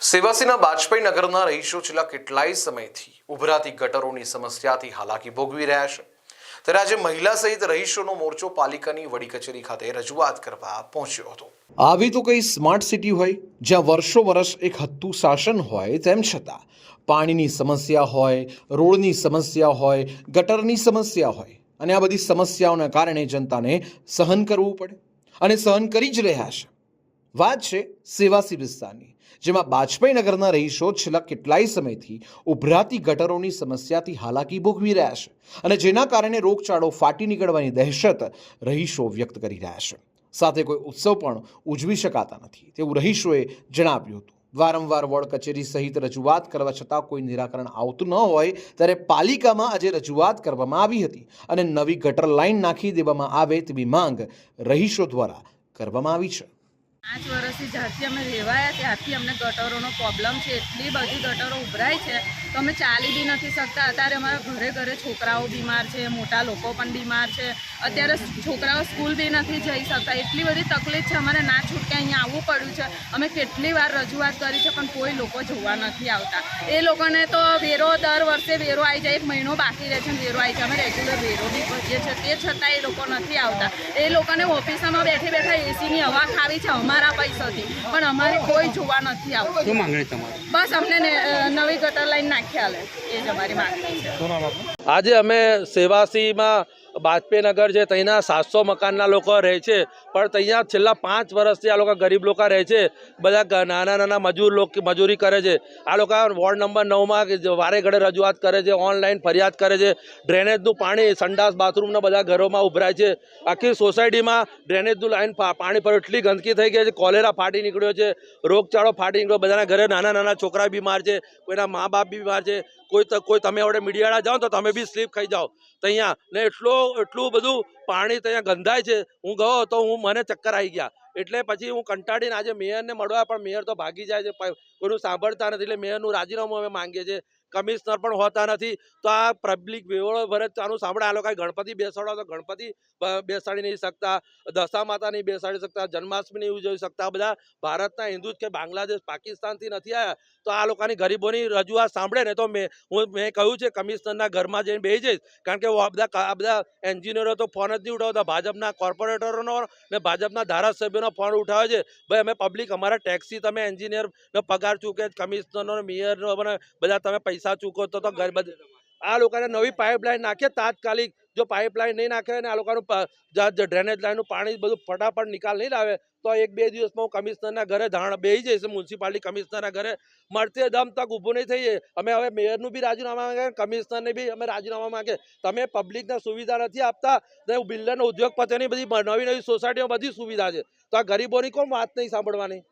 સેવાસીના બાજપેયી નગરના રહીશો છેલ્લા કેટલાય સમયથી ઉભરાતી ગટરોની સમસ્યાથી હાલાકી ભોગવી રહ્યા છે। ત્યારે આજે મહિલા સહિત રહીશોનો મોરચો પાલિકાની વડી કચેરી ખાતે રજૂઆત કરવા પહોંચ્યો હતો। આવી તો કઈ સ્માર્ટ સિટી હોય જ્યાં વર્ષો વર્ષ એક હત્તું શાસન હોય, તેમ છતાં પાણીની સમસ્યા હોય, રોડની સમસ્યા હોય, ગટરની સમસ્યા હોય અને આ બધી સમસ્યાઓના કારણે જનતાને સહન કરવું પડે અને સહન કરી જ રહ્યા છે। વાત છે સેવાસી વિસ્તારની, જેમાં બાજપેયી નગરના રહીશો છેલ્લા કેટલાય સમયથી ઉભરાતી ગટરોની સમસ્યાથી હાલાકી ભોગવી રહ્યા છે અને જેના કારણે રોગચાળો ફાટી નીકળવાની દહેશત રહીશો વ્યક્ત કરી રહ્યા છે। સાથે કોઈ ઉત્સવ પણ ઉજવી શકાતા નથી તેવું રહીશોએ જણાવ્યું હતું। વારંવાર વોર્ડ કચેરી સહિત રજૂઆત કરવા છતાં કોઈ નિરાકરણ આવતું ન હોય ત્યારે પાલિકામાં આજે રજૂઆત કરવામાં આવી હતી અને નવી ગટર લાઇન નાખી દેવામાં આવે તેવી માંગ રહીશો દ્વારા કરવામાં આવી છે। 5 વર્ષથી જ્યારથી અમે રહેવાયા ત્યારથી અમને ગટરોનો પ્રોબ્લેમ છે। એટલી બધી ગટરો ઉભરાય છે તો અમે ચાલી બી નથી શકતા। અત્યારે અમારા ઘરે ઘરે છોકરાઓ બીમાર છે, મોટા લોકો પણ બીમાર છે। અત્યારે છોકરાઓ સ્કૂલ બી નથી જઈ શકતા। એટલી બધી તકલીફ છે, અમારે ના છૂટકે અહીંયા આવવું પડ્યું છે। અમે કેટલી વાર રજૂઆત કરી છે પણ કોઈ લોકો જોવા નથી આવતા। એ લોકોને તો વેરો દર વર્ષે વેરો આવી જાય, 1 મહિનો બાકી રહે છે વેરો આવી જાય। અમે રેગ્યુલર વેરો બી ભરીએ છીએ, તે છતાં એ લોકો નથી આવતા। એ લોકોને ઓફિસમાં બેઠે બેઠા એસીની હવા ખાવી છે અમારા પૈસાથી, પણ અમારે કોઈ જોવા નથી આવતું। શું માંગણી તમારી? બસ અમને નવી ગટર લાઈન નાખી આલે, એ જ અમારી માંગણી છે। આજે અમે સેવાસીમાં બાજપેયી નગર છે, ત્યાંના 700 મકાનના લોકો રહે છે, પણ ત્યાં છેલ્લા 5 વર્ષથી આ લોકો ગરીબ લોકો રહે છે। બધા નાના નાના મજૂરી કરે છે। આ લોકો વોર્ડ નંબર 9માં વારે ઘડે રજૂઆત કરે છે, ઓનલાઈન ફરિયાદ કરે છે। ડ્રેનેજનું પાણી સંડાસ બાથરૂમના બધા ઘરોમાં ઉભરાય છે। આખી સોસાયટીમાં ડ્રેનેજનું લાઈન પાણી પર એટલી ગંદકી થઈ ગઈ છે, કોલેરા ફાટી નીકળ્યો છે, રોગચાળો ફાટી નીકળ્યો। બધાના ઘરે નાના નાના છોકરા બીમાર છે, કોઈના મા બાપ બીમાર છે। કોઈ તમે હવે મીડિયાવાળા જાઓ તો તમે બી સ્લીપ ખાઈ જાઓ ત્યાં ને એટલું બધું પાણી ત્યાં ગંધાય છે। હું ગયો તો મને ચક્કર આવી ગયા। એટલે પછી હું કંટાળીને આજે મેયરને મળવા, પણ મેયર તો ભાગી જાય છે, કોઈનું સાંભળતા નથી। એટલે મેયરનું રાજીનામું અમે માંગીએ છીએ। કમિશનર પણ હોતા નથી તો આ પબ્લિક વેવળો ભરે આનું સાંભળે। આ લોકો ગણપતિ બેસાડો તો ગણપતિ બેસાડી નહીં શકતા, દશા માતા નહીં બેસાડી શકતા, જન્માષ્ટમી નહીં ઉજવી શકતા। બધા ભારતના હિન્દુ કે બાંગ્લાદેશ પાકિસ્તાનથી નથી આવ્યા તો આ લોકોની ગરીબોની રજૂઆત સાંભળે ને તો મેં કહ્યું છે કમિશનરના ઘરમાં જઈને બેસી જઈશ। કારણ કે આ બધા એન્જિનિયરો તો ફોન જ નહીં ઉઠાવતા, ભાજપના કોર્પોરેટરોનો ને ભાજપના ધારાસભ્યોનો ફોન ઉઠાવે છે। ભાઈ અમે પબ્લિક અમારા ટેક્સી તમે એન્જિનિયરનો પગાર ચૂકે, કમિશનરનો, મેયરનો બધા તમે પૈસા ચૂકો તો આ લોકોને નવી પાઇપલાઇન નાખે તાત્કાલિક। જો પાઇપલાઇન નહીં નાખે ને આ લોકોનું ડ્રેનેજ લાઇનનું પાણી બધું ફટાફટ નિકાલ નહીં લાવે તો 1-2 દિવસમાં હું કમિશનરના ઘરે બેસી જઈશ। મ્યુનિસિપાલિટી કમિશનરના ઘરે મળતે દમ તક ઊભું નહીં થઈએ। અમે હવે મેયરનું બી રાજીનામા માંગે, કમિશનરને બી અમે રાજીનામા માંગે। તમે પબ્લિકને સુવિધા નથી આપતા, બિલ્ડરનો ઉદ્યોગપતિઓની બધી નવી સોસાયટીઓ બધી સુવિધા છે, તો આ ગરીબોની કોણ વાત નહીં સાંભળવાની?